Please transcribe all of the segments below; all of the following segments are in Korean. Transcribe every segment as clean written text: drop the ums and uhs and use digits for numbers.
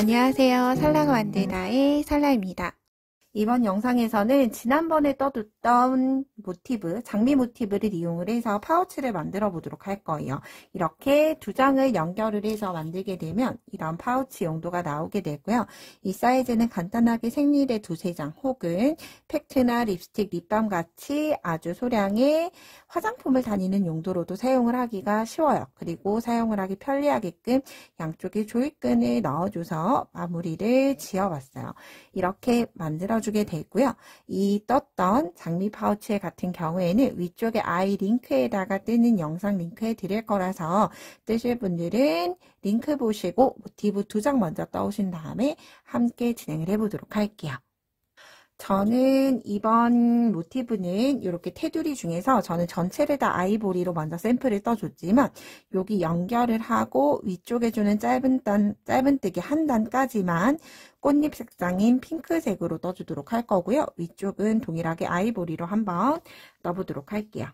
안녕하세요. 살라가 만들다의 살라입니다. 이번 영상에서는 지난번에 떠뒀던 모티브, 장미 모티브를 이용을 해서 파우치를 만들어 보도록 할 거예요. 이렇게 두 장을 연결을 해서 만들게 되면 이런 파우치 용도가 나오게 되고요. 이 사이즈는 간단하게 생리대 두세 장 혹은 팩트나 립스틱, 립밤 같이 아주 소량의 화장품을 다니는 용도로도 사용을 하기가 쉬워요. 그리고 사용을 하기 편리하게끔 양쪽에 조이끈을 넣어줘서 마무리를 지어봤어요. 이렇게 만들어주게 되고요. 이 떴던 장미 파우치 같은 경우에는 위쪽에 아이 링크에다가 뜨는 영상 링크에 드릴 거라서 뜨실 분들은 링크 보시고 모티브 두 장 먼저 떠오신 다음에 함께 진행을 해보도록 할게요. 저는 이번 모티브는 이렇게 테두리 중에서 저는 전체를 다 아이보리로 먼저 샘플을 떠줬지만 여기 연결을 하고 위쪽에 주는 짧은뜨기 한 단까지만 꽃잎 색상인 핑크색으로 떠주도록 할 거고요. 위쪽은 동일하게 아이보리로 한번 떠보도록 할게요.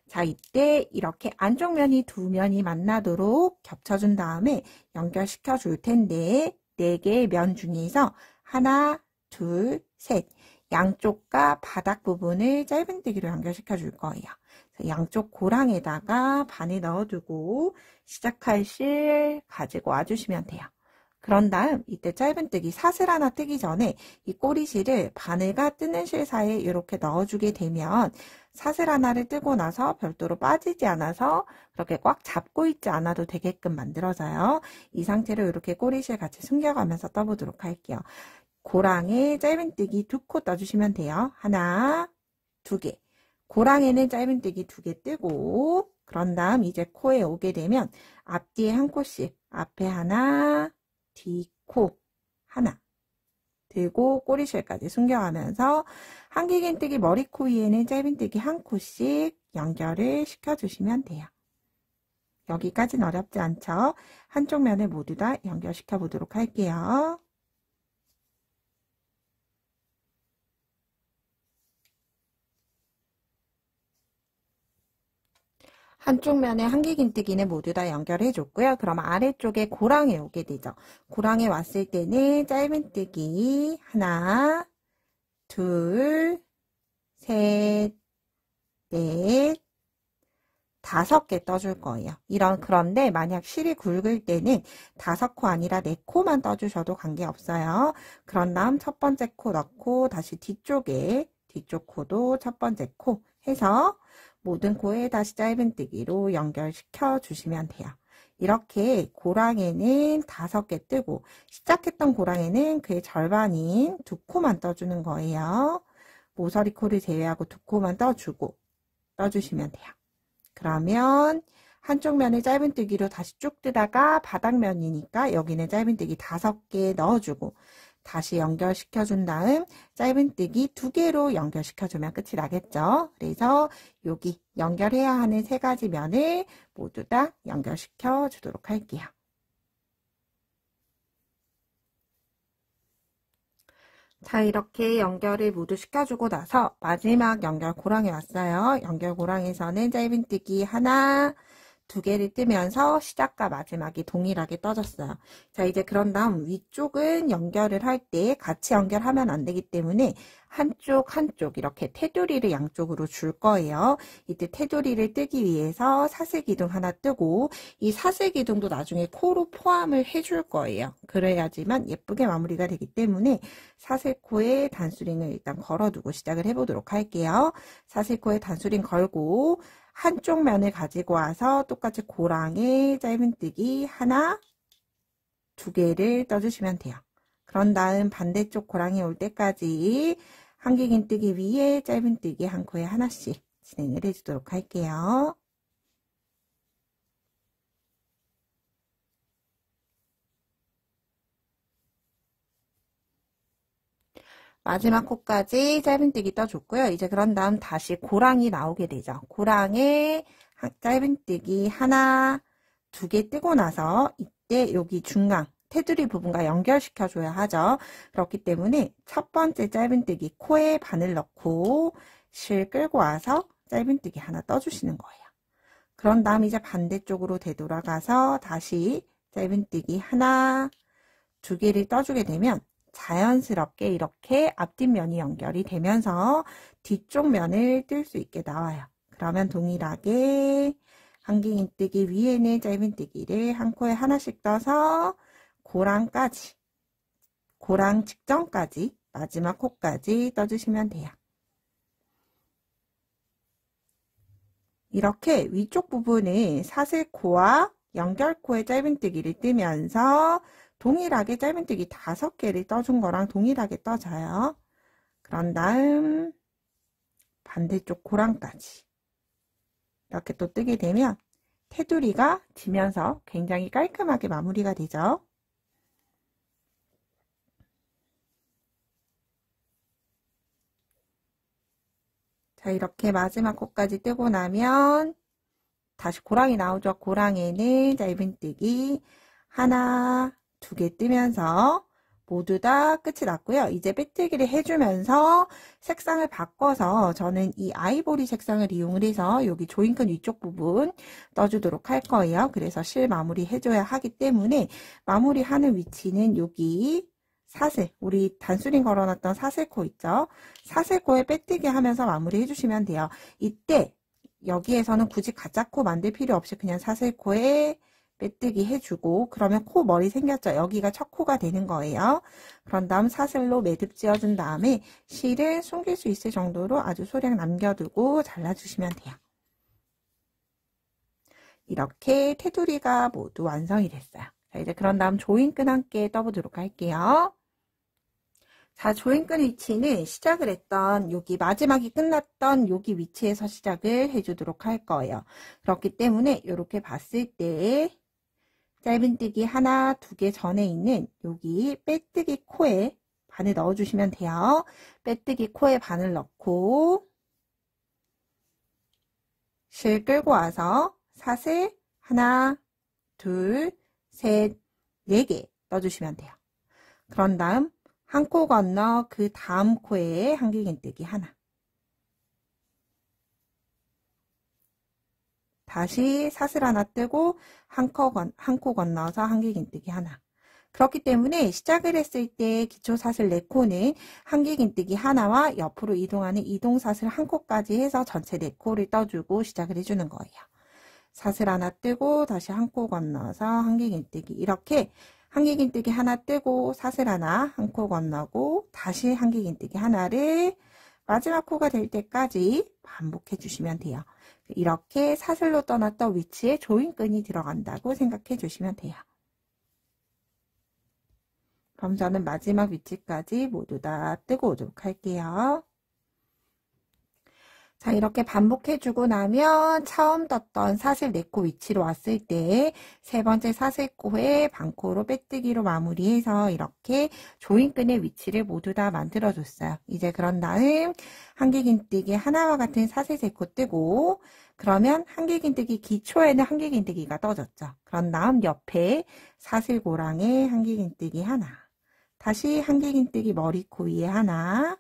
자, 이때 이렇게 안쪽 면이 두 면이 만나도록 겹쳐준 다음에 연결시켜 줄 텐데 4개의 면 중에서 하나, 둘, 셋 양쪽과 바닥 부분을 짧은뜨기로 연결시켜 줄 거예요. 양쪽 고랑에다가 바늘 넣어두고 시작할 실 가지고 와주시면 돼요. 그런 다음 이때 짧은뜨기 사슬 하나 뜨기 전에 이 꼬리실을 바늘과 뜨는 실 사이에 이렇게 넣어주게 되면 사슬 하나를 뜨고 나서 별도로 빠지지 않아서 그렇게 꽉 잡고 있지 않아도 되게끔 만들어져요. 이 상태로 이렇게 꼬리실 같이 숨겨가면서 떠보도록 할게요. 고랑에 짧은뜨기 2코 떠주시면 돼요. 하나, 2개. 고랑에는 짧은뜨기 2개 뜨고 그런 다음 이제 코에 오게 되면 앞뒤에 한 코씩 앞에 하나, 뒤 코 하나 들고 꼬리실까지 숨겨가면서 한길긴뜨기 머리 코 위에는 짧은뜨기 한 코씩 연결을 시켜주시면 돼요. 여기까지는 어렵지 않죠? 한쪽 면을 모두 다 연결시켜 보도록 할게요. 한쪽 면에 한길긴뜨기는 모두 다 연결해 줬고요. 그럼 아래쪽에 고랑에 오게 되죠. 고랑에 왔을 때는 짧은뜨기 하나, 둘, 셋, 넷, 5개 떠줄 거예요. 그런데 만약 실이 굵을 때는 5코 아니라 4코만 떠주셔도 관계없어요. 그런 다음 첫 번째 코 넣고 다시 뒤쪽 코도 첫 번째 코 해서 모든 코에 다시 짧은뜨기로 연결시켜 주시면 돼요. 이렇게 고랑에는 5개 뜨고 시작했던 고랑에는 그의 절반인 2코만 떠주는 거예요. 모서리 코를 제외하고 2코만 떠주시면 돼요. 그러면 한쪽 면에 짧은뜨기로 다시 쭉 뜨다가 바닥면이니까 여기는 짧은뜨기 5개 넣어주고 다시 연결시켜준 다음 짧은뜨기 2개로 연결시켜주면 끝이 나겠죠. 그래서 여기 연결해야 하는 3가지 면을 모두 다 연결시켜 주도록 할게요. 자, 이렇게 연결을 모두 시켜주고 나서 마지막 연결 고랑에 왔어요. 연결 고랑에서는 짧은뜨기 하나, 2개를 뜨면서 시작과 마지막이 동일하게 떠졌어요. 자, 이제 그런 다음 위쪽은 연결을 할 때 같이 연결하면 안 되기 때문에 한쪽 이렇게 테두리를 양쪽으로 줄 거예요. 이때 테두리를 뜨기 위해서 사슬기둥 하나 뜨고 이 사슬기둥도 나중에 코로 포함을 해줄 거예요. 그래야지만 예쁘게 마무리가 되기 때문에 사슬코에 단수링을 일단 걸어두고 시작을 해보도록 할게요. 사슬코에 단수링 걸고 한쪽 면을 가지고 와서 똑같이 고랑에 짧은뜨기 하나, 2개를 떠주시면 돼요. 그런 다음 반대쪽 고랑이 올 때까지 한길긴뜨기 위에 짧은뜨기 한 코에 하나씩 진행을 해주도록 할게요. 마지막 코까지 짧은뜨기 떠줬고요. 이제 그런 다음 다시 고랑이 나오게 되죠. 고랑에 짧은뜨기 하나, 2개 뜨고 나서 이때 여기 중앙 테두리 부분과 연결시켜줘야 하죠. 그렇기 때문에 첫 번째 짧은뜨기 코에 바늘 넣고 실 끌고 와서 짧은뜨기 하나 떠주시는 거예요. 그런 다음 이제 반대쪽으로 되돌아가서 다시 짧은뜨기 하나, 두 개를 떠주게 되면 자연스럽게 이렇게 앞뒷면이 연결이 되면서 뒤쪽 면을 뜰 수 있게 나와요. 그러면 동일하게 한길긴뜨기 위에는 짧은뜨기를 한 코에 하나씩 떠서 고랑까지, 고랑 직전까지 마지막 코까지 떠주시면 돼요. 이렇게 위쪽 부분은 사슬코와 연결코의 짧은뜨기를 뜨면서 동일하게 짧은뜨기 5개를 떠준 거랑 동일하게 떠져요. 그런 다음 반대쪽 고랑까지 이렇게 또 뜨게 되면 테두리가 지면서 굉장히 깔끔하게 마무리가 되죠. 자, 이렇게 마지막 코까지 뜨고 나면 다시 고랑이 나오죠. 고랑에는 짧은뜨기 하나, 2개 뜨면서 모두 다 끝이 났고요. 이제 빼뜨기를 해주면서 색상을 바꿔서 저는 이 아이보리 색상을 이용을 해서 여기 조인끈 위쪽 부분 떠주도록 할 거예요. 그래서 실 마무리 해줘야 하기 때문에 마무리하는 위치는 여기 사슬, 우리 단수링 걸어놨던 사슬코 있죠? 사슬코에 빼뜨기 하면서 마무리 해주시면 돼요. 이때 여기에서는 굳이 가짜 코 만들 필요 없이 그냥 사슬코에 빼뜨기 해주고 그러면 코 머리 생겼죠? 여기가 첫 코가 되는 거예요. 그런 다음 사슬로 매듭 지어준 다음에 실을 숨길 수 있을 정도로 아주 소량 남겨두고 잘라주시면 돼요. 이렇게 테두리가 모두 완성이 됐어요. 자, 이제 그런 다음 조인끈 함께 떠보도록 할게요. 자, 조인끈 위치는 시작을 했던 여기 마지막이 끝났던 여기 위치에서 시작을 해주도록 할 거예요. 그렇기 때문에 이렇게 봤을 때 짧은뜨기 하나, 2개 전에 있는 여기 빼뜨기 코에 반을 넣어주시면 돼요. 빼뜨기 코에 반을 넣고 실 끌고 와서 사슬 하나, 둘, 셋, 4개 넣어주시면 돼요. 그런 다음 한 코 건너 그 다음 코에 한길긴뜨기 하나. 다시 사슬 하나 뜨고 한 코 건너서 한길긴뜨기 하나. 그렇기 때문에 시작을 했을 때 기초 사슬 4코는 한길긴뜨기 하나와 옆으로 이동하는 이동사슬 한 코까지 해서 전체 4코를 떠주고 시작을 해주는 거예요. 사슬 하나 뜨고 다시 한 코 건너서 한길긴뜨기 이렇게 한길긴뜨기 하나 뜨고 사슬 하나 한 코 건너고 다시 한길긴뜨기 하나를 마지막 코가 될 때까지 반복해 주시면 돼요. 이렇게 사슬로 떠났던 위치에 조인끈이 들어간다고 생각해 주시면 돼요. 그럼 저는 마지막 위치까지 모두 다 뜨고 오도록 할게요. 자, 이렇게 반복해주고 나면 처음 떴던 사슬 4코 위치로 왔을 때 세 번째 사슬코에 반코로 빼뜨기로 마무리해서 이렇게 조인끈의 위치를 모두 다 만들어줬어요. 이제 그런 다음 한길긴뜨기 하나와 같은 사슬 3코 뜨고 그러면 한길긴뜨기 기초에는 한길긴뜨기가 떠졌죠. 그런 다음 옆에 사슬고랑에 한길긴뜨기 하나 다시 한길긴뜨기 머리코 위에 하나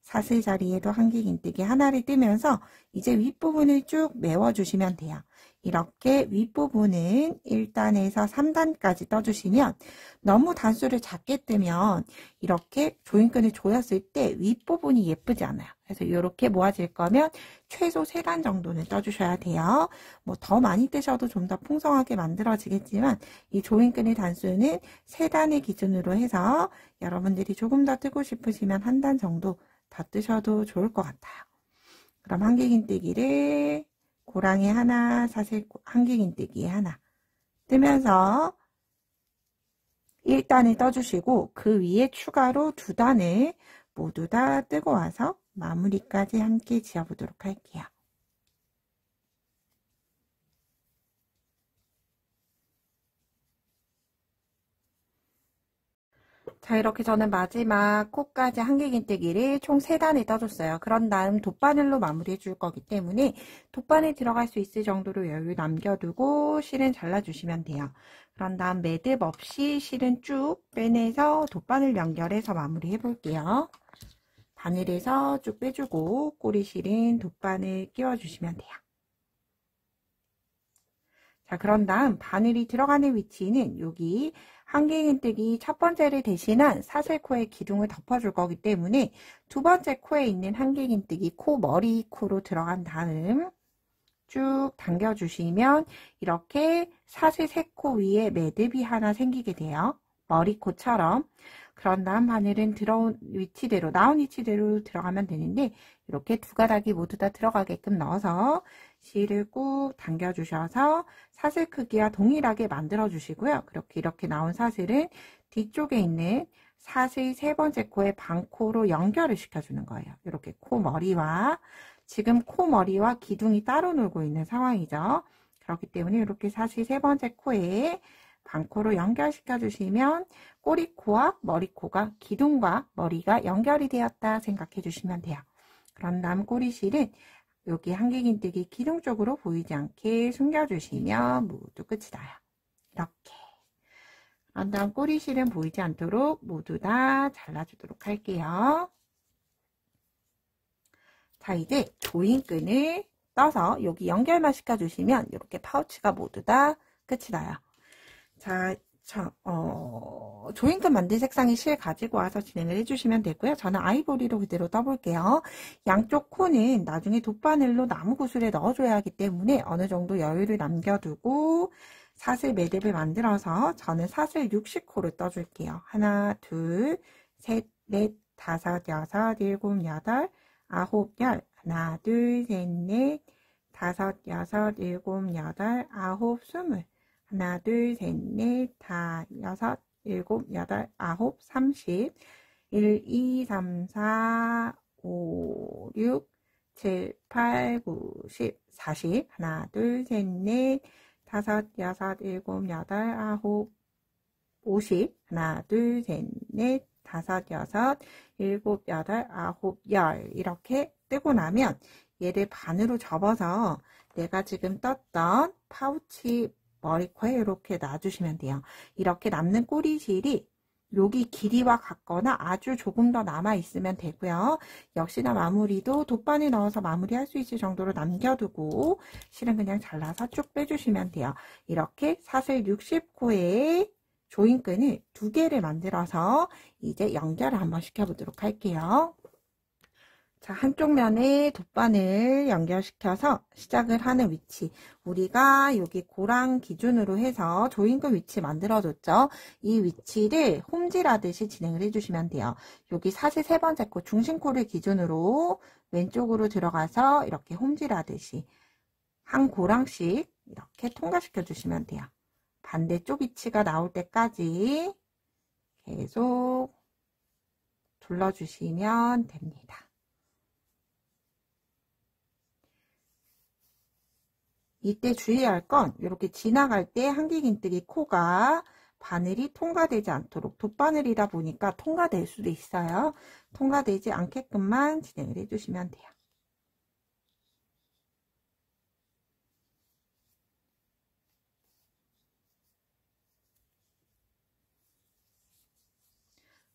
사슬 자리에도 한길긴뜨기 하나를 뜨면서 이제 윗부분을 쭉 메워주시면 돼요. 이렇게 윗부분은 1단에서 3단까지 떠주시면 너무 단수를 작게 뜨면 이렇게 조인끈을 조였을 때 윗부분이 예쁘지 않아요. 그래서 이렇게 모아질 거면 최소 3단 정도는 떠주셔야 돼요. 뭐 더 많이 뜨셔도 좀 더 풍성하게 만들어지겠지만 이 조인끈의 단수는 3단을 기준으로 해서 여러분들이 조금 더 뜨고 싶으시면 1단 정도 더 뜨셔도 좋을 것 같아요. 그럼 한길긴뜨기를 고랑이 하나, 사슬 한길긴뜨기 하나 뜨면서 1단을 떠주시고 그 위에 추가로 2단을 모두 다 뜨고 와서 마무리까지 함께 지어보도록 할게요. 자, 이렇게 저는 마지막 코까지 한길긴뜨기를 총 3단을 떠줬어요. 그런 다음 돗바늘로 마무리해 줄 거기 때문에 돗바늘 들어갈 수 있을 정도로 여유 남겨두고 실은 잘라주시면 돼요. 그런 다음 매듭 없이 실은 쭉 빼내서 돗바늘 연결해서 마무리해 볼게요. 바늘에서 쭉 빼주고 꼬리 실은 돗바늘 끼워주시면 돼요. 자, 그런 다음 바늘이 들어가는 위치는 여기 한길긴뜨기 첫 번째를 대신한 사슬코의 기둥을 덮어줄 거기 때문에 두 번째 코에 있는 한길긴뜨기 코 머리 코로 들어간 다음 쭉 당겨주시면 이렇게 사슬 3코 위에 매듭이 하나 생기게 돼요. 머리코처럼. 그런 다음 바늘은 들어온 위치대로, 나온 위치대로 들어가면 되는데 이렇게 두 가닥이 모두 다 들어가게끔 넣어서 실을 꾹 당겨주셔서 사슬 크기와 동일하게 만들어 주시고요. 이렇게 나온 사슬은 뒤쪽에 있는 사슬 세 번째 코의 반코로 연결을 시켜주는 거예요. 이렇게 코 머리와 지금 코 머리와 기둥이 따로 놀고 있는 상황이죠. 그렇기 때문에 이렇게 사슬 세 번째 코에 반코로 연결시켜 주시면 꼬리코와 머리코가 기둥과 머리가 연결이 되었다 생각해 주시면 돼요. 그런 다음 꼬리실은 여기 한길긴뜨기 기둥 쪽으로 보이지 않게 숨겨주시면 모두 끝이 나요. 이렇게. 그런 다음 꼬리실은 보이지 않도록 모두 다 잘라주도록 할게요. 자, 이제 조인끈을 떠서 여기 연결만 시켜주시면 이렇게 파우치가 모두 다 끝이 나요. 자, 조인끈 만들 색상의 실 가지고 와서 진행을 해주시면 되고요. 저는 아이보리로 그대로 떠볼게요. 양쪽 코는 나중에 돗바늘로 나무 구슬에 넣어줘야 하기 때문에 어느 정도 여유를 남겨두고 사슬 매듭을 만들어서 저는 사슬 60코를 떠줄게요. 하나, 둘, 셋, 넷, 다섯, 여섯, 일곱, 여덟, 아홉, 열. 하나, 둘, 셋, 넷, 다섯, 여섯, 일곱, 여덟, 아홉, 스물. 하나, 둘, 셋, 넷, 다, 여섯, 일곱, 여덟, 아홉, 30. 1, 2, 3, 4, 5, 6, 7, 8, 9, 10, 40. 하나, 둘, 셋, 넷, 다섯, 여섯, 일곱, 여덟, 아홉, 50. 하나, 둘, 셋, 넷, 다섯, 여섯, 일곱, 여덟, 아홉, 열. 이렇게 뜨고 나면 얘를 반으로 접어서 내가 지금 떴던 파우치 머리코에 이렇게 놔주시면 돼요. 이렇게 남는 꼬리실이 여기 길이와 같거나 아주 조금 더 남아 있으면 되고요. 역시나 마무리도 돗바늘 넣어서 마무리할 수 있을 정도로 남겨두고 실은 그냥 잘라서 쭉 빼주시면 돼요. 이렇게 사슬 60코에 조인끈을 2개를 만들어서 이제 연결을 한번 시켜보도록 할게요. 자, 한쪽 면에 돗바늘 연결시켜서 시작을 하는 위치, 우리가 여기 고랑 기준으로 해서 조인끈 위치 만들어줬죠. 이 위치를 홈질하듯이 진행을 해주시면 돼요. 여기 사슬 세 번째 코, 중심코를 기준으로 왼쪽으로 들어가서 이렇게 홈질하듯이 한 고랑씩 이렇게 통과시켜 주시면 돼요. 반대쪽 위치가 나올 때까지 계속 둘러주시면 됩니다. 이때 주의할 건 이렇게 지나갈 때 한길긴뜨기 코가 바늘이 통과되지 않도록, 돗바늘이다 보니까 통과될 수도 있어요. 통과되지 않게끔만 진행을 해주시면 돼요.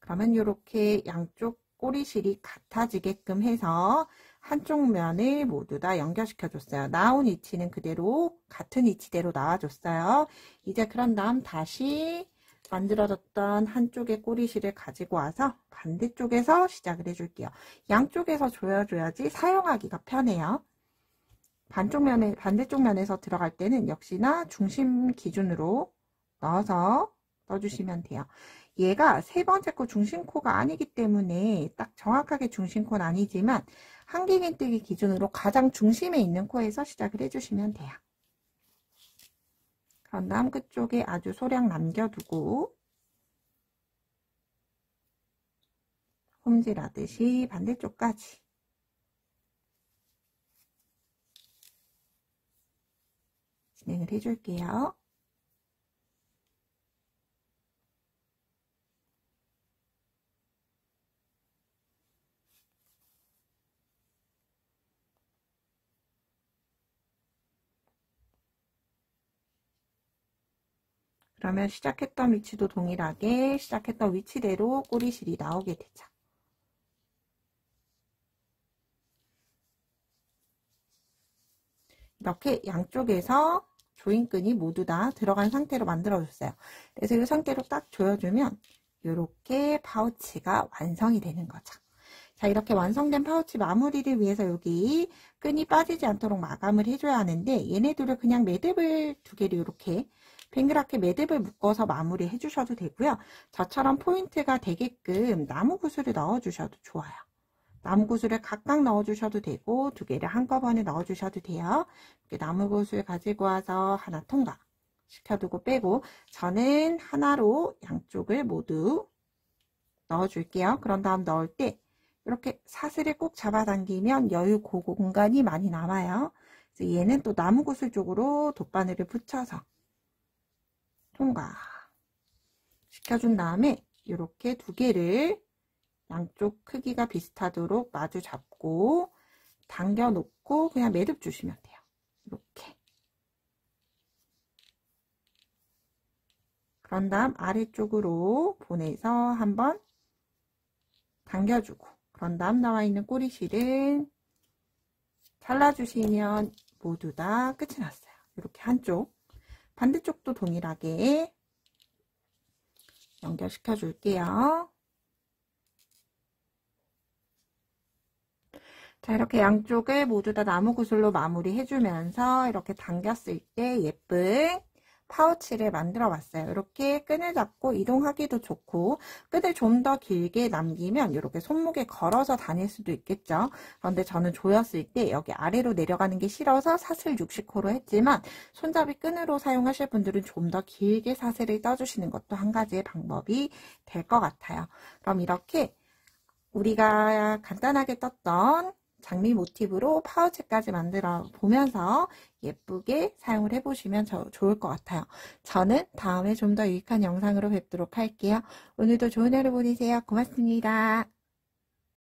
그러면 이렇게 양쪽 꼬리실이 같아지게끔 해서 한쪽 면을 모두 다 연결시켜 줬어요. 나온 위치는 그대로 같은 위치대로 나와줬어요. 이제 그런 다음 다시 만들어졌던 한쪽의 꼬리실을 가지고 와서 반대쪽에서 시작을 해줄게요. 양쪽에서 조여줘야지 사용하기가 편해요. 반대쪽 면에서 들어갈 때는 역시나 중심 기준으로 넣어서 넣어주시면 돼요. 얘가 세 번째 코 중심코가 아니기 때문에 딱 정확하게 중심코는 아니지만 한길긴뜨기 기준으로 가장 중심에 있는 코에서 시작을 해주시면 돼요. 그런 다음 끝쪽에 아주 소량 남겨두고 홈질하듯이 반대쪽까지 진행을 해줄게요. 그러면 시작했던 위치도 동일하게 시작했던 위치대로 꼬리실이 나오게 되죠. 이렇게 양쪽에서 조인끈이 모두 다 들어간 상태로 만들어줬어요. 그래서 이 상태로 딱 조여주면 이렇게 파우치가 완성이 되는 거죠. 자, 이렇게 완성된 파우치 마무리를 위해서 여기 끈이 빠지지 않도록 마감을 해줘야 하는데 얘네들을 그냥 매듭을 두 개를 이렇게 뱅그랗게 매듭을 묶어서 마무리 해주셔도 되고요. 저처럼 포인트가 되게끔 나무 구슬을 넣어주셔도 좋아요. 나무 구슬을 각각 넣어주셔도 되고 두 개를 한꺼번에 넣어주셔도 돼요. 이렇게 나무 구슬 가지고 와서 하나 통과 시켜두고 빼고 저는 하나로 양쪽을 모두 넣어줄게요. 그런 다음 넣을 때 이렇게 사슬을 꼭 잡아당기면 여유 공간이 많이 남아요. 그래서 얘는 또 나무 구슬 쪽으로 돗바늘을 붙여서 통과 시켜준 다음에 이렇게 두 개를 양쪽 크기가 비슷하도록 마주 잡고 당겨 놓고 그냥 매듭 주시면 돼요. 이렇게. 그런 다음 아래쪽으로 보내서 한번 당겨주고 그런 다음 나와 있는 꼬리실은 잘라주시면 모두 다 끝이 났어요. 이렇게 한쪽, 반대쪽도 동일하게 연결시켜 줄게요. 자, 이렇게 양쪽을 모두 다 나무 구슬로 마무리 해주면서 이렇게 당겼을 때 예쁜 파우치를 만들어 봤어요. 이렇게 끈을 잡고 이동하기도 좋고 끈을 좀 더 길게 남기면 이렇게 손목에 걸어서 다닐 수도 있겠죠. 그런데 저는 조였을 때 여기 아래로 내려가는 게 싫어서 사슬 60호로 했지만 손잡이 끈으로 사용하실 분들은 좀 더 길게 사슬을 떠주시는 것도 한 가지의 방법이 될 것 같아요. 그럼 이렇게 우리가 간단하게 떴던 장미 모티브로 파우치까지 만들어 보면서 예쁘게 사용을 해보시면 좋을 것 같아요. 저는 다음에 좀 더 유익한 영상으로 뵙도록 할게요. 오늘도 좋은 하루 보내세요. 고맙습니다.